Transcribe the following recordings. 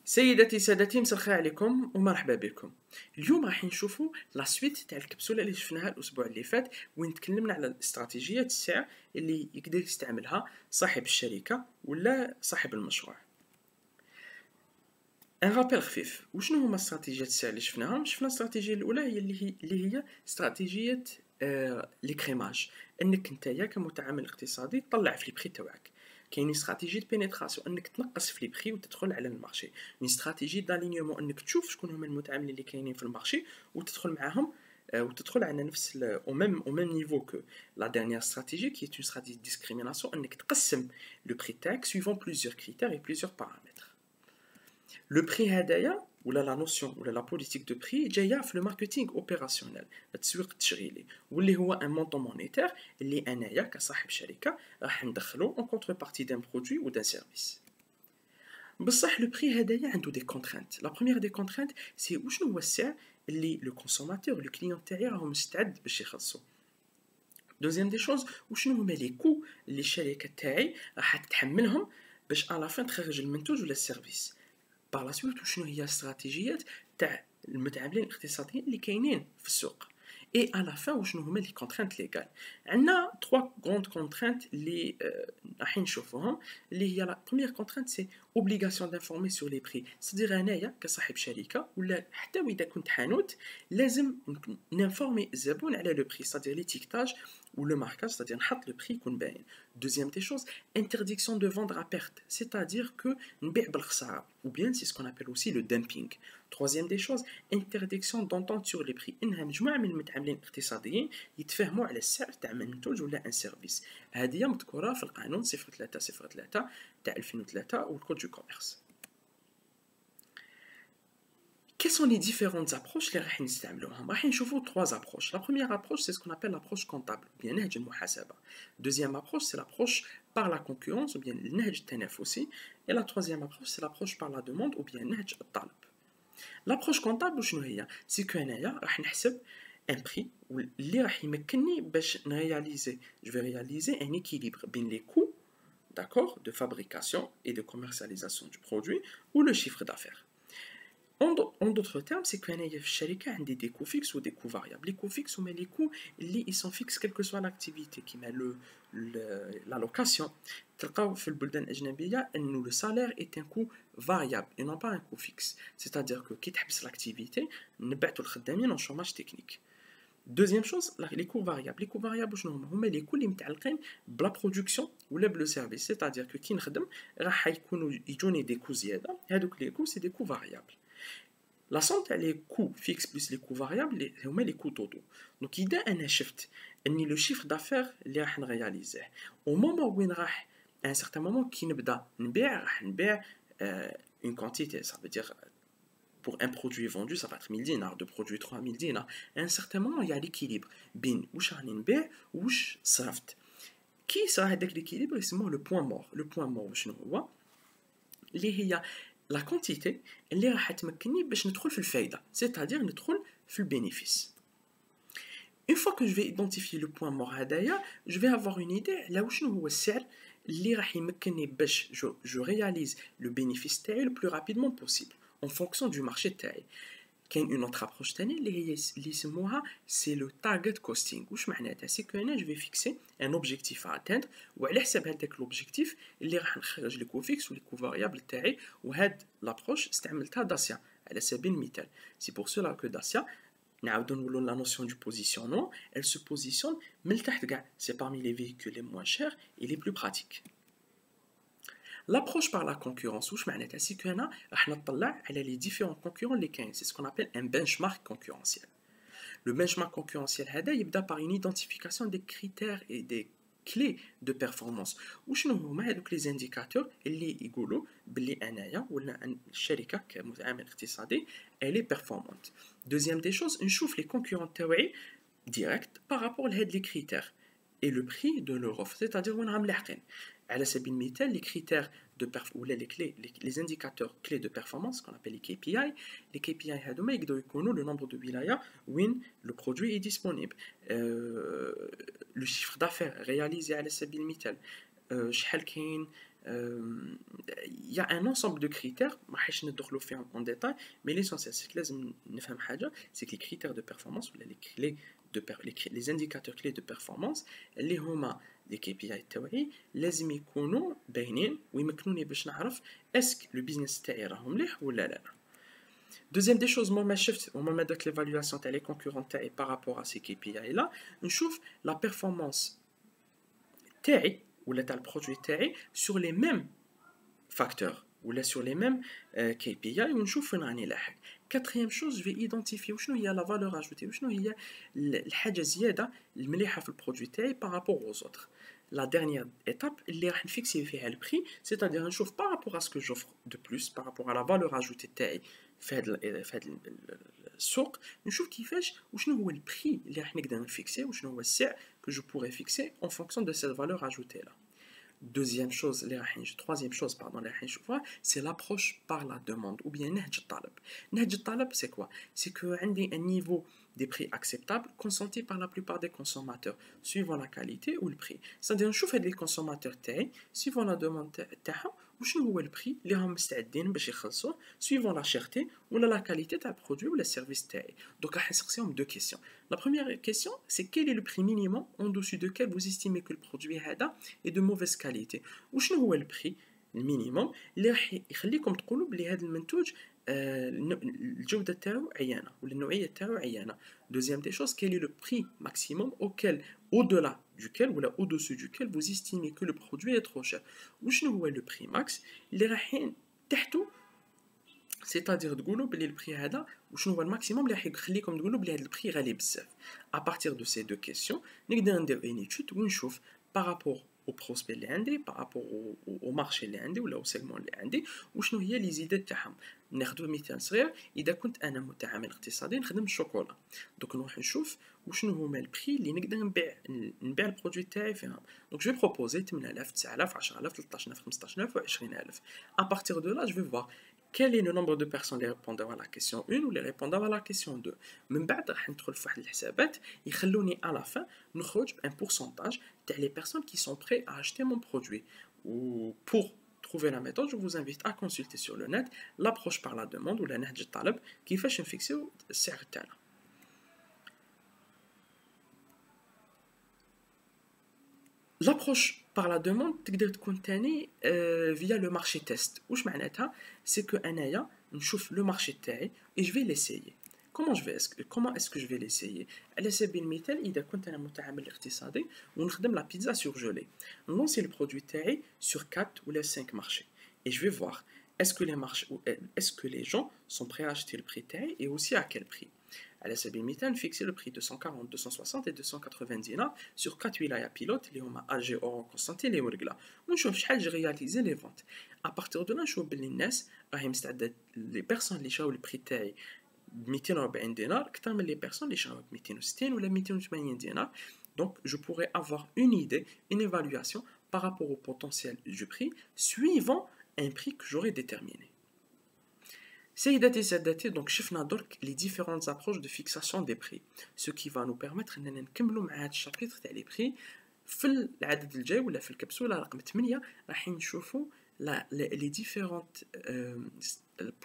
سيداتي سادتي مساء الخير عليكم ومرحبا بكم. اليوم راح نشوفوا لا سويت تاع الكبسوله اللي شفناها الاسبوع اللي فات، وين تكلمنا على الاستراتيجيات السعر اللي يقدر يستعملها صاحب الشركه ولا صاحب المشروع. ان رابيل خفيف، وشنو هما استراتيجيات السعر اللي شفناهم؟ شفنا الاستراتيجيه الاولى هي اللي هي استراتيجيه لي كريماج، انك نتايا كمتعامل اقتصادي تطلع في البري تاعك. كاين استراتيجيه بينيتراسيون، انك تنقص في البري وتدخل على المارشي. اون استراتيجيه دالينيومون، انك تشوف شكون هما المتعاملين اللي كاينين في المارشي وتدخل معاهم وتدخل على نفس او ميم نيفو كو. لا ديرنيير استراتيجي كي اون استراتيجيه ديسكريميناسيون، انك تقسم لو بري تاعك سويفون بليزيور كريتير اي بليزيور بارامتر. لو بري هدايا ولا لا نوسيون ولا لا بوليتيك دو بري جايه في لو ماركتينغ اوبيراسيونيل، التسويق التشغيلي، واللي هو ان مونطون مونيتير اللي انايا كصاحب شركه راح ندخلو اون كونتر بارتي دان برودوي و دان سيرفيس. بصح لو بري هدايا عنده دي كونترانت. لا بروميير دي كونترانت سي وشنو هو السعر اللي لو كونسوماتور لو كليون تاعي راهو مستعد باش يخلصو. دوزيام دي شوز، وشنو هما لي كو اللي الشركه تاعي راح تحملهم باش على فين تخرج المنتوج ولا السيرفيس. باغ لا سويت وشنو هي استراتيجيات تاع المتعاملين الاقتصاديين اللي كاينين في السوق. اي على فين وشنو هما لي كونترانت ليغال. عندنا 3 غروند كونترانت اللي راح نشوفوهم، اللي هي لا بروميير كونترانت سي اوبليغاسيون دانفورمي سور لي بري. سيدير انايا كصاحب شركه ولا حتى واذا كنت حانوت لازم نانفورمي الزبون على لو بري، سيدير ليتيكتاج ou le marquage, c'est-à-dire نحط le prix يكون باين. Deuxième des choses, interdiction de vendre à perte, c'est-à-dire que نبيع بالخسارة, ou bien c'est ce qu'on appelle aussi le dumping. Troisième des choses, interdiction d'entente sur les prix. إنها مجموعة من المتعاملين الاقتصاديين يتفاهموا على السعر تاع منتوج ولا ان سيرفيس. هذه مذكورة في القانون 0303 تاع 2003 والكود دو كوميرس. Quelles sont les différentes approches اللي راح نستعملوهم؟ راح نشوفوا 3 approches. La première approche, c'est ce qu'on appelle l'approche comptable, ou bien نهج المحاسبة. Deuxième approche, c'est l'approche par la concurrence, ou bien النهج التنافسي. Et la troisième approche, c'est l'approche par la demande, ou bien نهج الطلب. L'approche comptable شنو هي؟ سي كو انايا راح نحسب ان بري اللي راح يمكنني باش نرياليزي جو في رياليزي ان équilibre بين les coûts, d'accord, de fabrication et de commercialisation du produit ou le chiffre d'affaires. En d'autres termes, c'est qu'il y a des coûts fixes ou des coûts variables. Les coûts fixes, mais les coûts, ils sont fixes quelle que soit l'activité, qui met la location. Le salaire est un coût variable et non pas un coût fixe. C'est-à-dire que quitte à l'activité, nous battons en chômage technique. Deuxième chose, les coûts variables. Les coûts variables, ce sont les coûts qui sont la production ou le service. C'est-à-dire que qui nous donne des coûts زيادة. Les coûts, c'est des coûts variables. La somme les coûts fixes plus les coûts variables, c'est les coûts totaux. Donc, il y a un shift, le chiffre d'affaires اللي راح نرياليزيه. Au moment où à un certain moment qui نبدا نبيع une quantité, ça veut dire pour un produit vendu, ça va être 1000 dinars, de produits 3000 dinars. À un certain moment, il y a l'équilibre. Bin, ouch راني نبيع, ouch صرفت. Qui sera هذاك l'équilibre? C'est le point mort. Le point mort, شنو هو؟ اللي هي la quantité اللي راح تمكنني باش ندخل في الفايدة, c'est-à-dire ندخل في البينيفيس. Une fois que je vais identifier le point mort هدايا, je vais avoir une idée على شنو هو السعر اللي راح يمكنني باش je réalise le bénéfice تاعي le plus rapidement possible en fonction du marché تاعي. كاين une autre approche تانية اللي هي اللي يسموها c'est le target costing. واش معناتها؟ سي كو انا je vais fixer un objectif à atteindre, وعلى حساب هذاك l'objectif اللي راح نخرج لي كو فيكس ولي كو فاريابل تاعي. وهاد l'approche استعملتها داسيا على سبيل المثال. C'est pour cela que داسيا نعاودو نقولو la notion du positionnement, elle se positionne من تحت كاع. C'est parmi les véhicules les moins chers et les plus pratiques. L'approche par la concurrence, واش معناتها؟ سي كو انا راح نطلع على لي ديفيرون كونكورون اللي كاين. سي سكون ابل ان benchmark concurrentiel. Le benchmark concurrentiel هذا يبدا par une identification des critères et des clés de performance. وشنو هما هذوك لي زانديكاتور اللي يقولوا باللي انايا ولا الشركه كمتعامل اقتصادي elle est performante. Deuxième des choses, نشوف لي concurrents تاوعي direct par rapport لهاد لي critères et le prix de leur offre, c'est-à-dire وين راهم لاحقين. على سبيل المثال les critères de ou les clés, les indicateurs clés de performance qu'on appelle les KPI. Les KPI هذوما يقدروا يكونوا le nombre de ولاية وين le produit est disponible, le chiffre d'affaires réalisé على سبيل المثال, شحال كاين il y a un ensemble de critères, ما حيش ندخلوا فيهم en détail, mais l'essentiel c'est que لازم نفهم حاجة, c'est que les critères de performance ولا les clés les indicateurs clés de performance اللي هما les KPI تاوعي لازم يكونوا باينين ويمكنوني باش نعرف اسك لو بيزنس تاعي راه مليح ولا لا. Deuxième des choses, moi, ma shift, au moment de l'évaluation les concurrents et par rapport à ces KPI là, on chauffe la performance تاعي ولا تاع البرودوي تاعي sur les mêmes facteurs ولا sur les mêmes KPI ونشوف وين راني لاحق. Quatrième chose, je vais identifier وشنو هي la valeur ajoutée وشنو هي الحاجة زيادة المليحة في البرودوي تاعي par rapport aux autres. La dernière étape اللي راح نفيكسي فيها le prix, c'est-à-dire نشوف par rapport à ce que j'offre de plus, par rapport à la valeur ajoutée تاعي في هذا السوق, نشوف كيفاش وشنو هو البري اللي راح نقدر نفيكسي وشنو هو السعر que je pourrais fixer en fonction de cette valeur ajoutée là. Deuxième chose, troisième chose, pardon, c'est l'approche par la demande ou bien نهج الطلب. نهج الطلب c'est quoi? C'est que عندي un niveau des prix acceptables consentis par la plupart des consommateurs suivant la qualité ou le prix. C'est-à-dire نشوف هاد les consommateurs تاعي suivant la demande تاعهم وشنو هو البري اللي راهم مستعدين باش يخلصوه suivant la cherté ولا la qualité تاع البرودوي ولا السيرفيس تاعي. Donc راح نسقسيهم deux questions. La première question, c'est quel est le prix minimum en dessus duquel vous estimez que le produit est de mauvaise qualité. وشنو هو البري المينيموم اللي راح يخليكم تقولوا بلي هذا المنتوج الجودة تاعو عيانة ولا النوعية تاعو عيانة. Deuxième des choses, quel est le prix maximum au-delà duquel ou au-dessus duquel vous estimez que le produit est trop cher. وشنو هو le prix max اللي رايحين تحته, c'est-à-dire تقولوا بلي البري هذا وشنو هو الماكسيموم اللي راح يخليكم تقولوا بلي هذا البري غالي بزاف. À partir de ces deux questions نقدر ندير une étude ونشوف par rapport au prospect اللي عندي, par rapport au marché اللي عندي ولا au segment اللي عندي وشنو هي لي زيدات تاعهم. ناخذ مثال صغير, اذا كنت انا متعامل اقتصادي نخدم الشوكولا, دونك نروح نشوف وشنو هما البري اللي نقدر نبيع البرودوي تاعي فيهم. دونك جو بروبوزي 8000 9000 10000 13000 15000 و 20000. À partir de là je vais voir quel est le nombre de personnes les répondant à la question 1 ou les répondant à la question 2. من بعد راح ندخل في واحد الحسابات يخلوني à la fin نخرج un pourcentage تاع les personnes qui sont prêts à acheter mon produit. Ou pour trouver la méthode, je vous invite à consulter sur le net l'approche par la demande ou la نهج الطلب كيفاش نفيكسيو السعر تاعنا. L'approche par la demande تقدر تكون تاني via le marché test. واش معناتها؟ c'est que انايا نشوف le marché تاعي et je vais l'essayer. Comment est-ce que je vais l'essayer? على سبيل المثال إذا كنت أنا متعامل اقتصادي ونخدم la pizza surgelée, نلونسي le produit تاعي sur 4 ou 5 marchés et je vais voir est-ce que les gens sont prêts à acheter le prix تاعي et aussi à quel prix. على سبيل المثال fixer le prix 240 260 et 290 دينار sur 4 ولاية pilotes اللي هما Alger, Oran, Constantine et ورقلة, ونشوف شحال جي réaliser les ventes. À partir de là نشوف بلي الناس راهي مستعدة, les personnes اللي شراو البري تاعي ب 240 دينار اكثر من les personnes اللي شراو ب 260 ولا 280 دينار. Donc je pourrais avoir une idée, une évaluation par rapport au potentiel du prix suivant un prix que j'aurais déterminé. سيداتي سادتي, donc شفنا درك les différentes approches de fixation des prix, ce qui va nous permettre اننا نكملوا مع هذا الشابتر تاع les prix. في العدد الجاي ولا في الكبسوله رقم 8 راح نشوفوا les différentes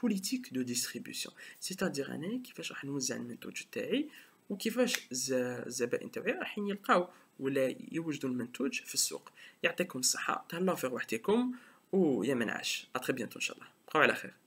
politiques de distribution, c'est-à-dire أنا كيفاش راح نوزع المنتوج تاعي وكيفاش الزبائن تاعي راح يلقاو ولا يوجدوا المنتوج في السوق. يعطيكم الصحة, تهلاو في روحتكم ويا منعش. à très bientôt إن شاء الله, بقاو على خير.